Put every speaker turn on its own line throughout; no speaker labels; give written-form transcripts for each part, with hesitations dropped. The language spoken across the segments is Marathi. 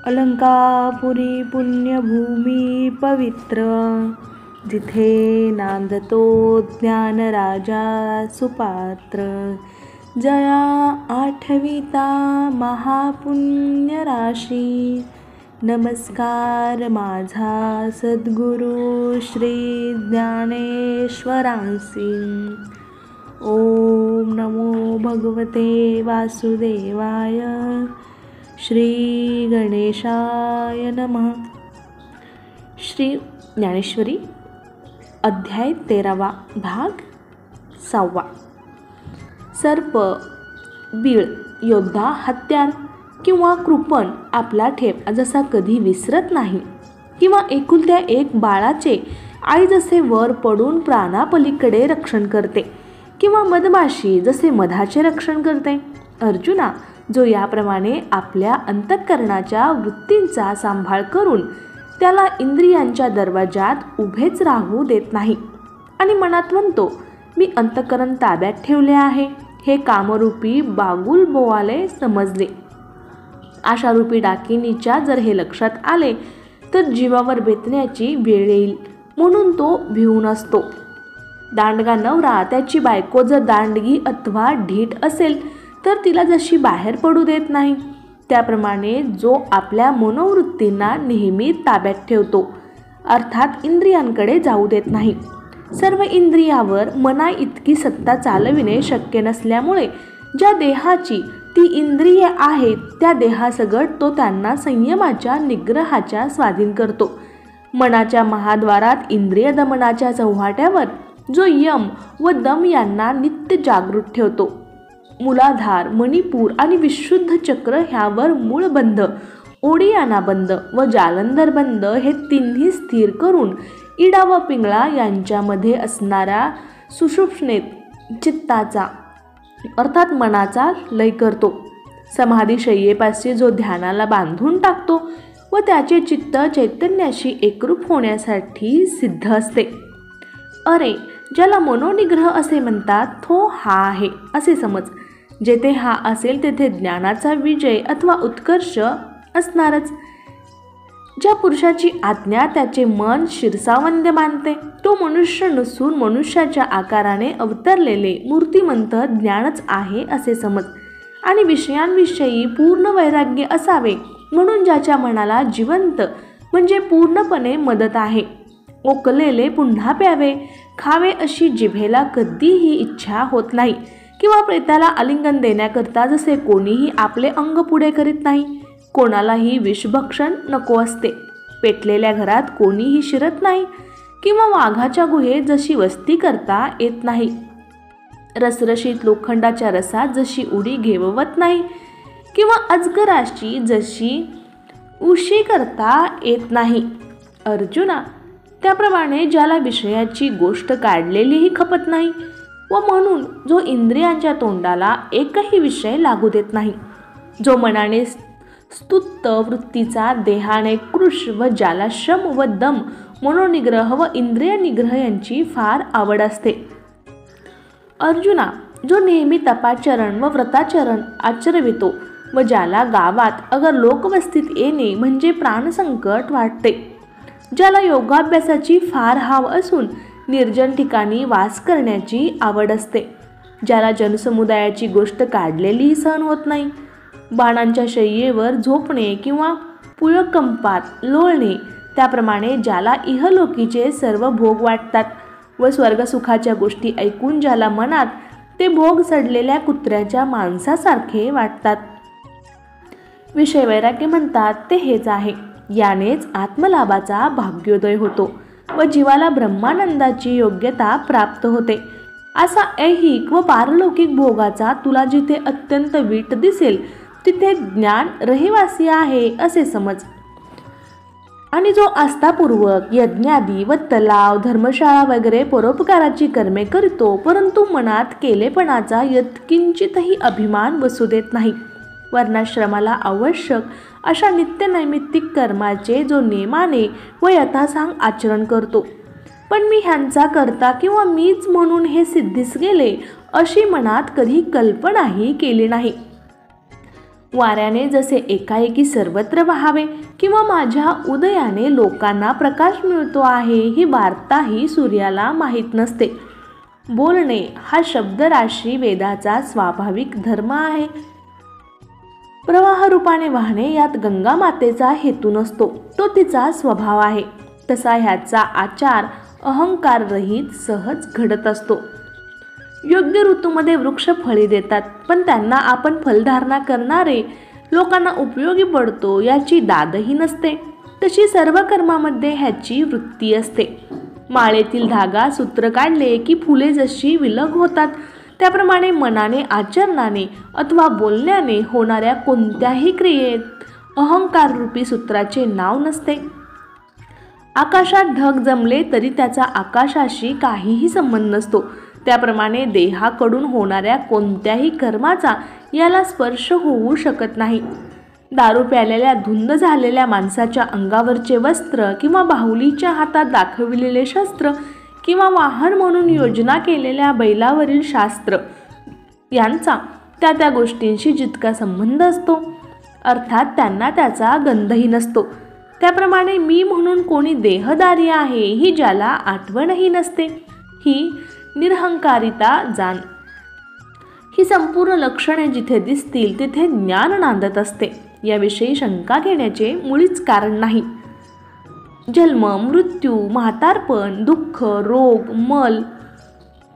अलंकापुरी पुण्यभूमी पवित्र, जिथे नांदतो ज्ञानराजा सुपात्र. जया आठविता महापुण्यराशी, नमस्कार माझा सद्गुरु श्री ज्ञानेश्वरांसी. ओम नमो भगवते वासुदेवाय. श्री गणेशाय नमः. श्री ज्ञानेश्वरी अध्याय 13, भाग 6. सर्प, बीळ, योद्धा, हत्यार किंवा कृपण आपला ठेप जसा कधी विसरत नाही, किंवा एकुलत्या एक बाळाचे आई जसे वर पडून प्राणापलीकडे रक्षण करते, किंवा मधमाशी जसे मधाचे रक्षण करते. अर्जुना, जो याप्रमाणे आपल्या अंतःकरणाच्या वृत्तींचा सांभाळ करून त्याला इंद्रियांच्या दरवाजात उभेच राहू देत नाही आणि मनात म्हणतो, मी अंतःकरण ताब्यात ठेवले आहे, हे कामरूपी बागुल बोवाले समजले. आशारूपी डाकिनीच्या जर हे लक्षात आले तर जीवावर बेतण्याची वेळ येईल म्हणून तो भिवून असतो. दांडगा नवरा त्याची बायको जर दांडगी अथवा ढीठ असेल तर तिला जशी बाहेर पडू देत नाही, त्याप्रमाणे जो आपल्या मनोवृत्तींना नेहमी ताब्यात ठेवतो, अर्थात इंद्रियांकडे जाऊ देत नाही. सर्व इंद्रियावर मना इतकी सत्ता चालविणे शक्य नसल्यामुळे ज्या देहाची ती इंद्रिये आहेत त्या देहासगट तो त्यांना संयमाच्या निग्रहाच्या स्वाधीन करतो. मनाच्या महाद्वारात इंद्रिय दमनाच्या चौहाट्यावर जो यम व दम यांना नित्य जागृत ठेवतो. मूलाधार, मणिपूर आणि विशुद्ध चक्र ह्यावर मूळबंध, ओडियाना बंध व जालंधर बंध हे तिन्ही स्थिर करून इडा व पिंगळा यांच्यामध्ये असणाऱ्या सुषुप्नेत चित्ताचा अर्थात मनाचा लय करतो. समाधी शय्येपाशी जो ध्यानाला बांधून टाकतो व त्याचे चित्त चैतन्याशी एकरूप होण्यासाठी सिद्ध असते. अरे, ज्याला मनोनिग्रह असे म्हणतात तो हा आहे असे समज. जेथे हा असेल तेथे ज्ञानाचा विजय अथवा उत्कर्ष असणारच. ज्या पुरुषाची आज्ञा त्याचे मन शिरसावंद्य मानते तो मनुष्य नसून मनुष्याच्या आकाराने अवतरलेले मूर्तिमंत ज्ञानच आहे असे समज. आणि विषयांविषयी पूर्ण वैराग्य असावे म्हणून ज्याच्या मनाला जिवंत म्हणजे पूर्णपणे मदत आहे. ओकलेले पुन्हा प्यावे, खावे अशी जिभेला कधीही इच्छा होत नाही, किंवा प्रेताला आलिंगन देण्याकरता जसे कोणीही आपले अंग पुढे करीत नाही, कोणालाही विषभक्षण नको असते. पेटलेल्या घरात कोणीही शिरत नाही, किंवा वाघाच्या गुहेत जशी वस्ती करता येत नाही. रसरशीत लोखंडाच्या रसात जशी उडी घेवत नाही, किंवा अजगराशी जशी उशी करता येत नाही. अर्जुना, त्याप्रमाणे ज्याला विषयाची गोष्ट काढलेलीही खपत नाही व म्हणून जो इंद्रियांच्या तोंडाला एकही विषय लागू देत नाही, जो मनाने स्तुत्त वृत्तीचा, देहाने कृश व ज्याला शम व दम, मनोनिग्रह व इंद्रिय निग्रह यांची फार आवड असते. अर्जुना, जो नेहमी तपाचरण व व्रताचरण आचरवितो व ज्याला गावात अगर लोकवस्तीत येणे म्हणजे प्राणसंकट वाटते, ज्याला योगाभ्यासाची फार हाव असून निर्जन ठिकाणी वास करण्याची आवड असते, ज्याला जनसमुदायाची गोष्ट काढलेलीही सहन होत नाही, बाणांच्या शय्येवर झोपणे किंवा पुळकंपात लोळणे, त्याप्रमाणे ज्याला इहलोकीचे सर्व भोग वाटतात व स्वर्गसुखाच्या गोष्टी ऐकून ज्याला मनात ते भोग सडलेल्या कुत्र्याच्या मांसासारखे वाटतात. विषय वैराग्य म्हणतात ते हेच आहे. यानेच आत्मलाभाचा भाग्योदय होतो व जीवाला ब्रह्मानंदाची योग्यता प्राप्त होते. असा ऐहिक व पारलौकिक भोगाचा तुला जिथे अत्यंत वीट दिसेल तिथे ज्ञान रहिवासी आहे असे समज. आणि जो आस्थापूर्वक यज्ञादी व तलाव, धर्मशाळा वगैरे परोपकाराची कर्मे करतो, परंतु मनात केलेपणाचा यत्किंचितही अभिमान बसू देत नाही, वर्णाश्रमाला आवश्यक अशा नित्यनैमित्तिक कर्माचे जो नेमाने व यथासांग आचरण करतो, पण मी ह्यांचा करता किंवा मीच म्हणून हे सिद्धीस गेले अशी मनात कधी कल्पनाही केली नाही. वाऱ्याने जसे एकाएकी सर्वत्र वाहावे किंवा माझ्या उदयाने लोकांना प्रकाश मिळतो आहे ही वार्ताही सूर्याला माहीत नसते. बोलणे हा शब्दराशी वेदाचा स्वाभाविक धर्म आहे. प्रवाह रूपाने वाहणे यात गंगा मातेचा हेतू नसतो, तो तिचा स्वभाव आहे. तसा ह्याचा आचार अहंकाररहित सहज घडत असतो. योग्य ऋतूमध्ये वृक्ष फळे देतात, पण त्यांना आपण फलधारणा करणारे लोकांना उपयोगी पडतो याची दादही नसते. तशी सर्व कर्मामध्ये ह्याची वृत्ती असते. माळेतील धागा सूत्र काढले की फुले जशी विलग होतात, त्याप्रमाणे मनाने, आचरणाने अथवा बोलण्याने होणाऱ्या कोणत्याही क्रियेत अहंकाररूपी सूत्राचे नाव नसते. आकाशात ढग जमले तरी त्याचा आकाशाशी काहीही संबंध नसतो. त्याप्रमाणे देहाकडून होणाऱ्या कोणत्याही कर्माचा याला स्पर्श होऊ शकत नाही. दारू प्यालेल्या धुंद झालेल्या माणसाच्या अंगावरचे वस्त्र किंवा बाहुलीच्या हातात दाखविलेले शस्त्र किंवा वाहन म्हणून योजना केलेल्या बैलावरील शास्त्र यांचा त्या गोष्टींशी जितका संबंध असतो, अर्थात त्यांना त्याचा गंधही नसतो, त्याप्रमाणे मी म्हणून कोणी देहदारी आहे ही ज्याला आठवणही नसते, ही निरहंकारिता जाण. ही संपूर्ण लक्षणे जिथे दिसतील तिथे ज्ञान नांदत असते. याविषयी शंका घेण्याचे मुळीच कारण नाही. जन्म, मृत्यू, म्हातारपण, दुःख, रोग, मल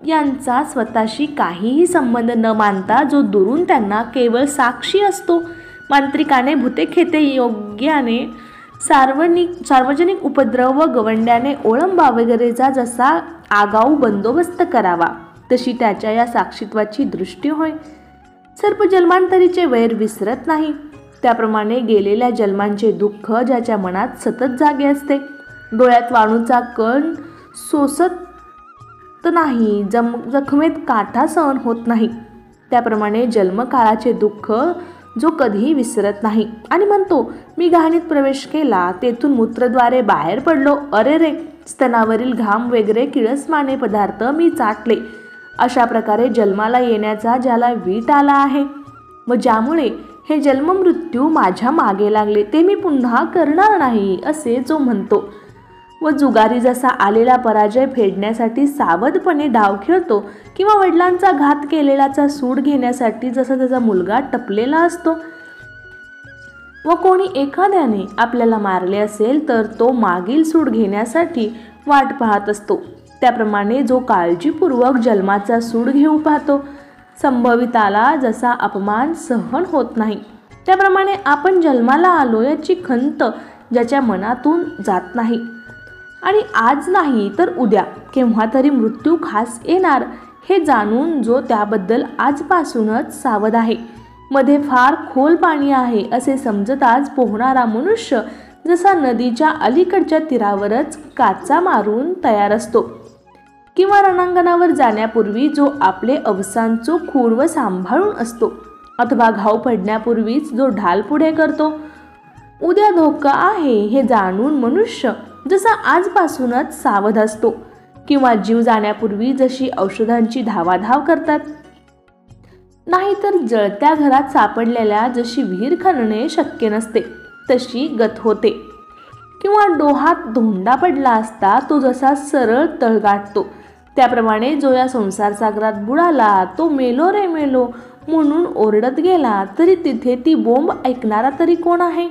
यांचा स्वतःशी काहीही संबंध न मानता जो दुरून त्यांना केवळ साक्षी असतो, मांत्रिकाने भूतेखेते योग्याने सार्वजनिक उपद्रव व गवंड्याने ओळंबा वगैरेचा जसा आगाऊ बंदोबस्त करावा, तशी त्याच्या या साक्षीत्वाची दृष्टी होय. सर्प जन्मांतरीचे वैर विसरत नाही, त्याप्रमाणे गेलेल्या जन्मांचे दुःख ज्याच्या मनात सतत जागे असते. डोळ्यात वाणूचा कण सोसत नाही, जखमेत काठा सहन होत नाही, त्याप्रमाणे जन्मकाळाचे दुःख जो कधीही विसरत नाही आणि म्हणतो, मी घाणीत प्रवेश केला, तेथून मूत्रद्वारे बाहेर पडलो, अरे रे, स्तनावरील घाम वगैरे किळसमाने पदार्थ मी चाटले. अशा प्रकारे जन्माला येण्याचा ज्याला वीट आला आहे व ज्यामुळे हे जन्ममृत्यू माझ्या मागे लागले ते मी पुन्हा करणार नाही असे जो म्हणतो व जुगारी जसा आलेला पराजय फेडण्यासाठी सावधपणे डाव खेळतो किंवा वडिलांचा घात केलेलाचा सूड घेण्यासाठी जसा त्याचा मुलगा टपलेला असतो व कोणी एखाद्याने आपल्याला मारले असेल तर तो मागील सूड घेण्यासाठी वाट पाहत असतो, त्याप्रमाणे जो काळजीपूर्वक जन्माचा सूड घेऊ पाहतो, संभविताला जसा अपमान सहन होत नाही, त्याप्रमाणे आपण जन्माला आलो याची खंत ज्याच्या मनातून जात नाही आणि आज नाही तर उद्या केव्हा तरी मृत्यू खास येणार हे जाणून जो त्याबद्दल आजपासूनच सावध आहे, मध्ये फार खोल पाणी आहे असे समजताच पोहणारा मनुष्य जसा नदीच्या अलीकडच्या तीरावरच काचा मारून तयार असतो किंवा रणांगणावर जाण्यापूर्वी जो आपले अवसान चोखून व सांभाळून असतो, अथवा घाव पडण्यापूर्वीच जो ढाल पुढे करतो, उद्या धोका आहे हे जाणून मनुष्य जसा आजपासूनच सावध असतो किंवा जीव जाण्यापूर्वी जशी औषधांची धावाधाव करतात, नाहीतर जळत्या घरात सापडलेल्या जशी विहीर खणणे शक्य नसते तशी गत होते किंवा डोहात धोंडा पडला असता तो जसा सरळ तळ गाठतो, त्याप्रमाणे जो या संसार सागरात बुडाला तो मेलो रे मेलो म्हणून ओरडत गेला तरी तिथे ती बोंब ऐकणारा तरी कोण आहे.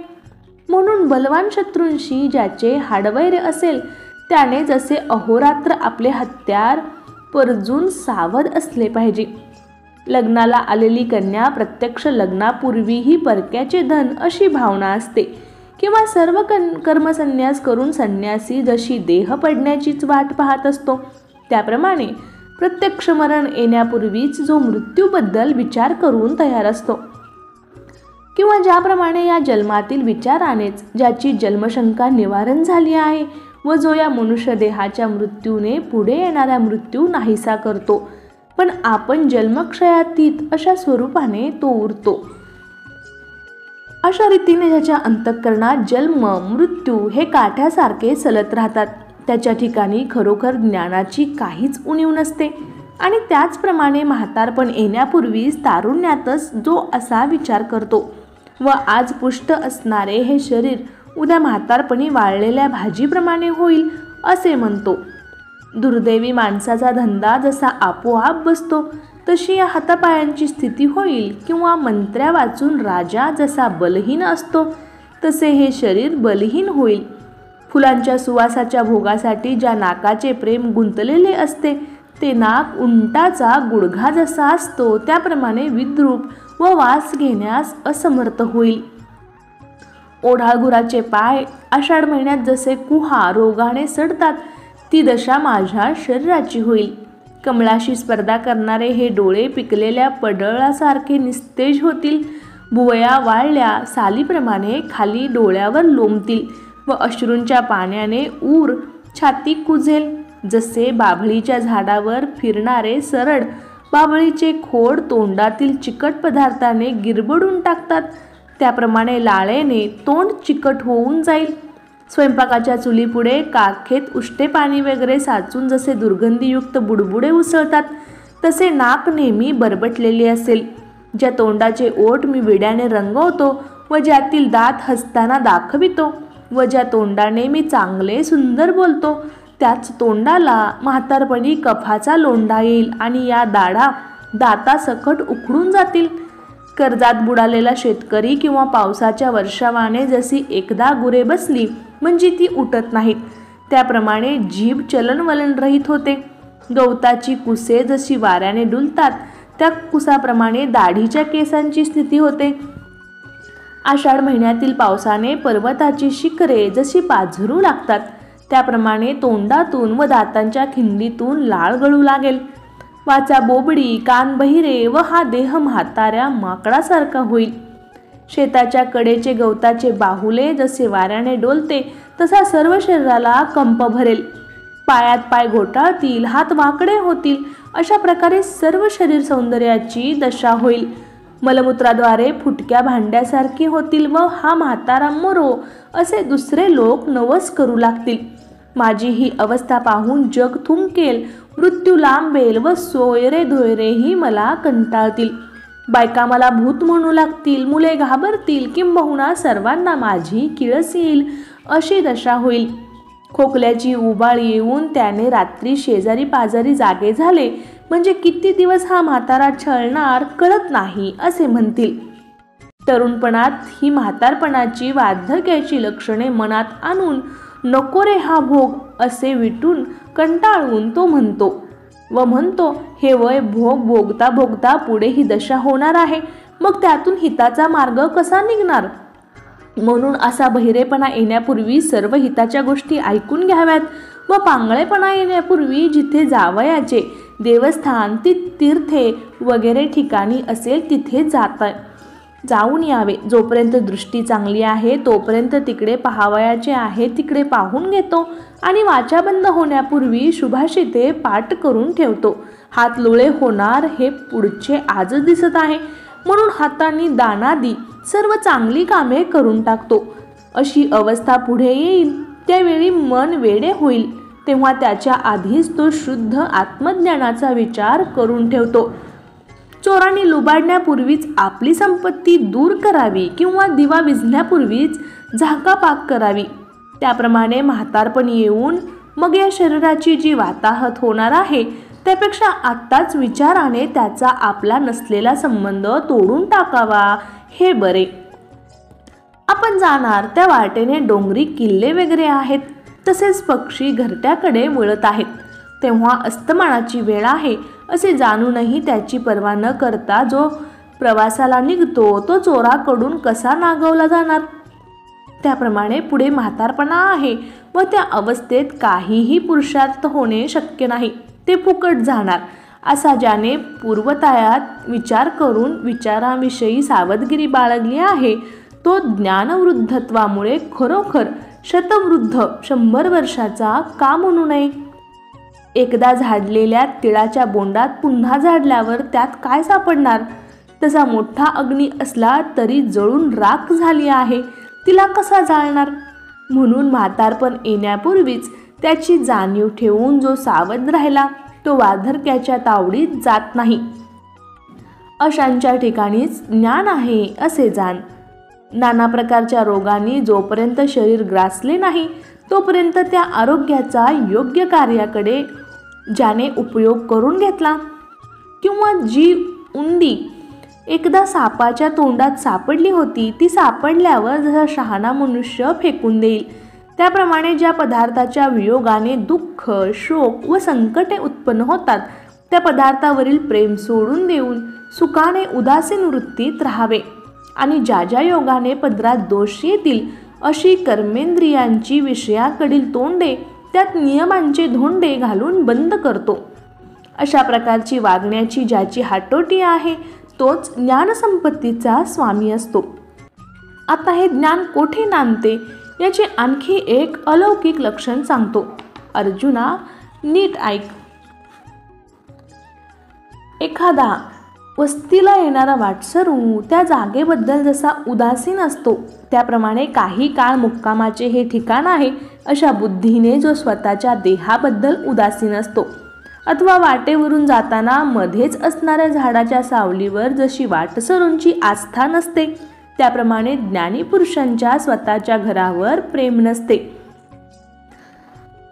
म्हणून बलवान शत्रूंशी ज्याचे हाडवैर असेल त्याने जसे अहोरात्र आपले हत्यार परजून सावध असले पाहिजे. लग्नाला आलेली कन्या प्रत्यक्ष लग्नापूर्वीही परक्याचे धन अशी भावना असते किंवा सर्व कर्मसन्यास करून संन्यासी जशी देह पडण्याचीच वाट पाहत असतो, त्याप्रमाणे प्रत्यक्ष मरण येण्यापूर्वीच जो मृत्यूबद्दल विचार करून तयार असतो किंवा ज्याप्रमाणे या जन्मातील विचारानेच ज्याची जन्मशंका निवारण झाली आहे व जो या मनुष्य देहाच्या मृत्यूने पुढे येणारा मृत्यू नाहीसा करतो, पण आपण जन्मक्षयातीत अशा स्वरूपाने तो उरतो. अशा रीतीने ज्याच्या अंतःकरणात जन्म मृत्यू हे काठ्यासारखे सलत राहतात, त्याच्या ठिकाणी खरोखर ज्ञानाची काहीच उणीव नसते आणि त्याचप्रमाणे म्हातारपण येण्यापूर्वीच तारुण्यातच जो असा विचार करतो व आज पुष्ट असणारे हे शरीर उद्या म्हातारपणी वाळलेल्या भाजीप्रमाणे होईल असे म्हणतो. दुर्दैवी माणसाचा धंदा जसा आपोआप बसतो तशी या हातापायांची स्थिती होईल. किंवा मंत्र्या वाचून राजा जसा बलहीन असतो तसे हे शरीर बलहीन होईल. फुलांच्या सुवासाच्या भोगासाठी ज्या नाकाचे प्रेम गुंतलेले असते ते नाक उंटाचा गुडघा जसा असतो त्याप्रमाणे विद्रूप व वास घेण्यास असमर्थ होईल. ओढाळगुराचे पाय आषाढ महिन्यात जसे कुहा रोगाने सडतात ती दशा माझ्या शरीराची होईल. कमळाशी स्पर्धा करणारे हे डोळे पिकलेल्या पडळासारखे निस्तेज होतील. भुवया वाळल्या सालीप्रमाणे खाली डोळ्यावर लोंबतील व अश्रूंच्या पाण्याने ऊर छाती कुजेल. जसे बाभळीच्या झाडावर फिरणारे सरड बाभळीचे खोड तोंडातील चिकट पदार्थाने गिरबडून टाकतात त्याप्रमाणे लाळेने तोंड चिकट होऊन जाईल. स्वयंपाकाच्या चुलीपुढे काखेत उष्टे पाणी वगैरे साचून जसे दुर्गंधीयुक्त बुडबुडे उसळतात तसे नाक नेहमी बरबटलेले असेल. ज्या तोंडाचे ओठ मी विड्याने रंगवतो व ज्यातील दात हसताना दाखवितो व ज्या तोंडाने मी चांगले सुंदर बोलतो त्याच तोंडाला म्हातारपणी कफाचा लोंढा येईल आणि या दाढा दातासकट उखडून जातील. कर्जात बुडालेला शेतकरी किंवा पावसाच्या वर्षावाने जशी एकदा गुरे बसली म्हणजे ती उठत नाहीत त्याप्रमाणे जीभ चलनवलन रहित होते. गवताची कुसे जशी वाऱ्याने डुलतात त्या कुसाप्रमाणे दाढीच्या केसांची स्थिती होते. आषाढ महिन्यातील पावसाने पर्वताची शिखरे जशी पाझरू लागतात त्याप्रमाणे तोंडातून व दातांच्या खिंडीतून लाळ गळू लागेल. वाचा बोबडी कान बहिरे व हा देह म्हाताऱ्या माकडासारखा होईल. शेताच्या कडेचे गवताचे बाहुले जसे वाऱ्याने डोलते तसा सर्व शरीराला कंप भरेल. पायात पाय घोटाळतील हात वाकडे होतील अशा प्रकारे सर्व शरीर सौंदर्याची दशा होईल. मलमूत्राद्वारे फुटक्या भांड्यासारखी होतील व हा म्हातारा मरो असे दुसरे लोक नवस करू लागतील. माझी ही अवस्था पाहून जग थुंकेल, मृत्यू लांबेल व सोयरे धोयरेही मला कंटाळतील. बायका मला भूत म्हणू लागतील, मुले घाबरतील, किंबहुना सर्वांना माझी किळस येईल अशी दशा होईल. खोकल्याची उबाळ येऊन त्याने रात्री शेजारी पाजारी जागे झाले म्हणजे किती दिवस हा म्हातारा छळणार कळत नाही असे म्हणतील. तरुणपणात ही म्हातारपणाची वार्धक्याची लक्षणे मनात आणून नको रे हा भोग असे विटून कंटाळून तो म्हणतो हे वय भोग भोगता भोगता पुढे ही दशा होणार आहे, मग त्यातून हिताचा मार्ग कसा निघणार. म्हणून असा बहिरेपणा येण्यापूर्वी सर्व हिताच्या गोष्टी ऐकून घ्याव्यात व पांगळेपणा येण्यापूर्वी जिथे जावयाचे देवस्थान तीर्थे वगैरे ठिकाणी असेल तिथे जाऊन यावे. जोपर्यंत दृष्टी चांगली आहे तोपर्यंत तिकडे पाहावयाचे आहे तिकडे पाहून घेतो आणि वाचा बंद होण्यापूर्वी शुभाषिते पाठ करून ठेवतो. हात लोळे होणार हे पुढचे आजच दिसत आहे म्हणून हातांनी दानादी सर्व चांगली कामे करून टाकतो. अशी अवस्था पुढे येईल त्यावेळी मन वेडे होईल तेव्हा त्याच्या आधीच तो शुद्ध आत्मज्ञानाचा विचार करून ठेवतो. चोरांनी लुबाडण्यापूर्वीच आपली संपत्ती दूर करावी किंवा दिवा विझण्यापूर्वीच झाकापाक करावी. त्याप्रमाणे म्हातारपण येऊन मग या शरीराची जी वाताहत होणार आहे त्यापेक्षा आत्ताच विचाराने त्याचा आपला नसलेला संबंध तोडून टाकावा हे बरे. आपण जाणार त्या वाटेने डोंगरी किल्ले वगैरे आहेत, तसेच पक्षी घरट्याकडे वळत आहेत. तेव्हा अस्तमानाची वेळ आहे असे जाणूनही त्याची पर्वा न करता जो प्रवासाला निघतो तो चोराकडून कसा नागवला जाणार. त्याप्रमाणे पुढे म्हातारपणा आहे व त्या अवस्थेत काहीही पुरुषार्थ होणे शक्य नाही, ते फुकट जाणार. असा ज्याने पूर्वतायात विचार करून विचाराविषयी सावधगिरी बाळगली आहे तो ज्ञानवृद्धत्वामुळे खरोखर शतवृद्ध 100 वर्षाचा का म्हणू नये. एकदा झाडलेल्या तिळाच्या बोंडात पुन्हा झाडल्यावर त्यात काय सापडणार. तसा मोठा अग्नी असला तरी जळून राख झाली आहे, तिला कसा जाळणार. म्हणून म्हातारपण येण्यापूर्वीच त्याची जाणीव ठेवून जो सावध राहिला तो वार्धक्याच्या तावडीत जात नाही. अशांच्या ठिकाणीच ज्ञान आहे असे जाण. नाना प्रकारच्या रोगांनी जोपर्यंत शरीर ग्रासले नाही तोपर्यंत त्या आरोग्याचा योग्य कार्याकडे ज्याने उपयोग करून घेतला, किंवा जी उंडी एकदा सापाच्या तोंडात सापडली होती ती सापडल्यावर जसा शहाणा मनुष्य फेकून देईल, त्याप्रमाणे ज्या पदार्थाच्या वियोगाने दुःख, शोक व संकटे उत्पन्न होतात त्या पदार्थावरील प्रेम सोडून देऊन सुखाने उदासीन वृत्तीत राहावे आणि ज्या ज्या योगाने पदरात दोष येतील अशी कर्मेंद्रियांची विषयाकडील तोंडे त्यात नियमांचे धोंडे घालून बंद करतो. अशा प्रकारची वागण्याची ज्याची हाटोटी आहे तोच ज्ञानसंपत्तीचा स्वामी असतो. आता हे ज्ञान कोठे नांदते याचे आणखी एक अलौकिक लक्षण सांगतो. अर्जुना, नीट ऐक. एखादा वस्तीला येणारा वाटसरू त्या जागेबद्दल जसा उदासीन असतो त्याप्रमाणे काही काळ मुक्कामाचे हे ठिकाण आहे अशा बुद्धीने जो स्वतःच्या देहाबद्दल उदासीन असतो, अथवा वाटेवरून जाताना मध्येच असणाऱ्या झाडाच्या सावलीवर जशी वाटसरूंची आस्था नसते त्याप्रमाणे ज्ञानी पुरुषांच्या स्वतःच्या घरावर प्रेम नसते.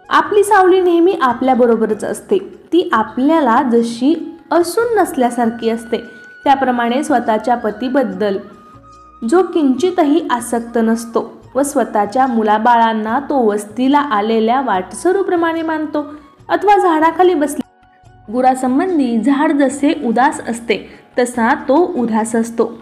आपली सावली नेहमी आपल्याबरोबरच असते, ती आपल्याला जशी असून नसल्यासारखी असते. त्याप्रमाणे स्वतःच्या पतीबद्दल जो किंचितही आसक्त नसतो व स्वतःच्या मुलाबाळांना तो वस्तीला आलेल्या वाटसरूप्रमाणे मानतो, अथवा झाडाखाली बसले गुरासंबंधी झाड जसे उदास असते तसा तो उदास असतो.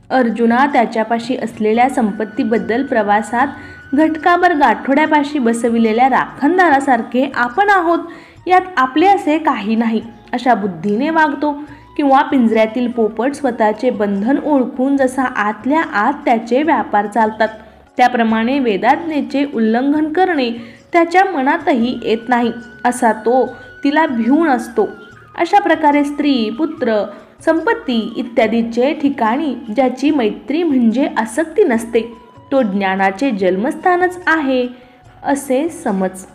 अर्जुना, त्याच्यापाशी असलेल्या संपत्तीबद्दल प्रवासात घटकाभर गाठोड्यापाशी बसविलेल्या राखणदारासारखे आपण आहोत, यात आपले असे काही नाही अशा बुद्धीने वागतो. किंवा पिंजऱ्यातील पोपट स्वतःचे बंधन ओळखून जसा आतल्या आत त्याचे व्यापार चालतात त्याप्रमाणे वेदाज्ञेचे उल्लंघन करणे त्याच्या मनातही येत नाही असा तो तिला भिवून असतो. अशा प्रकारे स्त्री, पुत्र, संपत्ती इत्यादीचे ठिकाणी ज्याची मैत्री म्हणजे आसक्ती नसते तो ज्ञानाचे जन्मस्थानच आहे असे समज.